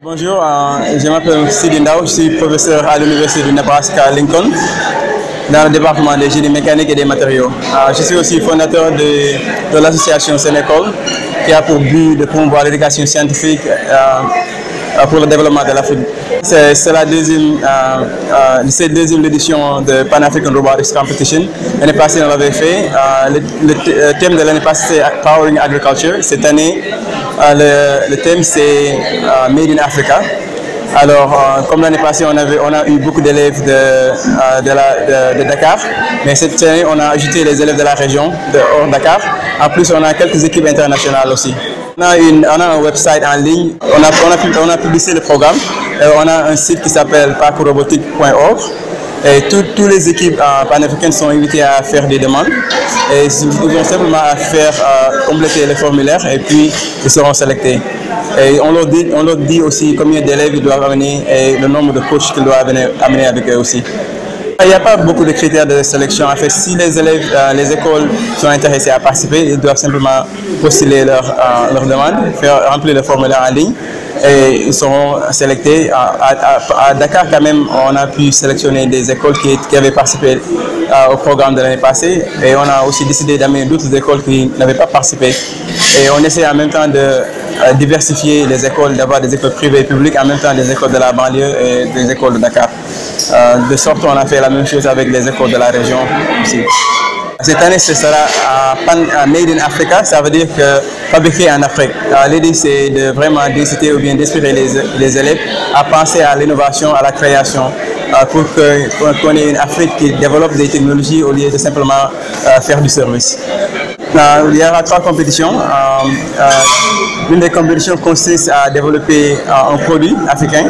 Bonjour, je m'appelle Sidi Ndao, je suis professeur à l'université du Nebraska Lincoln dans le département des génies mécaniques et des matériaux. Je suis aussi fondateur de l'association Sénécole qui a pour but de promouvoir l'éducation scientifique pour le développement de l'Afrique. C'est la deuxième édition de Pan African Robotics Competition. L'année passée, on l'avait fait. Le thème de l'année passée, c'est Powering Agriculture. Cette année, le thème, c'est Made in Africa. Alors, comme l'année passée, on a eu beaucoup d'élèves de Dakar, mais cette année, on a ajouté les élèves de la région, de hors Dakar. En plus, on a quelques équipes internationales aussi. On a un website en ligne, on a publié le programme. On a un site qui s'appelle parcoursrobotique.org. Et toutes les équipes panafricaines sont invitées à faire des demandes. Et ils ont simplement à faire compléter les formulaires et puis ils seront sélectés. Et on leur dit aussi combien d'élèves ils doivent amener et le nombre de coachs qu'ils doivent amener avec eux aussi. Il n'y a pas beaucoup de critères de sélection. En fait, si les élèves, les écoles sont intéressées à participer, ils doivent simplement postuler leur demande, remplir le formulaire en ligne et ils seront sélectés. À Dakar, quand même, on a pu sélectionner des écoles qui avaient participé au programme de l'année passée et on a aussi décidé d'amener d'autres écoles qui n'avaient pas participé. Et on essaie en même temps de diversifier les écoles, d'avoir des écoles privées et publiques, en même temps des écoles de la banlieue et des écoles de Dakar. De sorte qu'on a fait la même chose avec les écoles de la région aussi. Cette année, ce sera Made in Africa, ça veut dire que fabriqué en Afrique. L'idée, c'est de vraiment d'inciter ou bien d'inspirer les élèves à penser à l'innovation, à la création, pour qu'on ait une Afrique qui développe des technologies au lieu de simplement faire du service. Il y aura 3 compétitions. L'une des compétitions consiste à développer un produit africain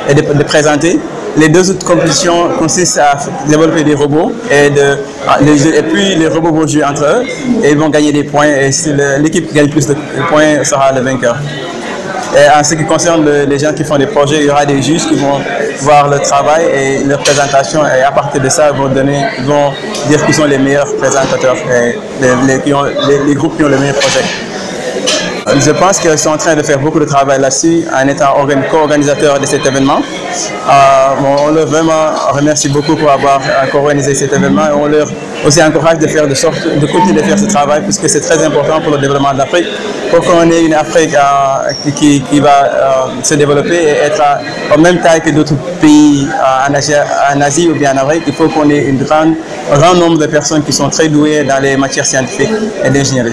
et de présenter. Les 2 autres compétitions consistent à développer des robots et puis les robots vont jouer entre eux et ils vont gagner des points et si l'équipe qui gagne plus de points sera le vainqueur. Et en ce qui concerne les gens qui font des projets, il y aura des juges qui vont voir le travail et leur présentation et à partir de ça, ils vont dire qui sont les meilleurs présentateurs et les groupes qui ont le meilleur projet. Je pense qu'ils sont en train de faire beaucoup de travail là-dessus en étant co-organisateurs de cet événement. On leur vraiment remercie beaucoup pour avoir co-organisé cet événement et on leur aussi encourage de continuer de faire ce travail puisque c'est très important pour le développement de l'Afrique. Pour qu'on ait une Afrique qui va se développer et être en même taille que d'autres pays en Asie ou bien en Afrique, il faut qu'on ait un grand nombre de personnes qui sont très douées dans les matières scientifiques et d'ingénierie.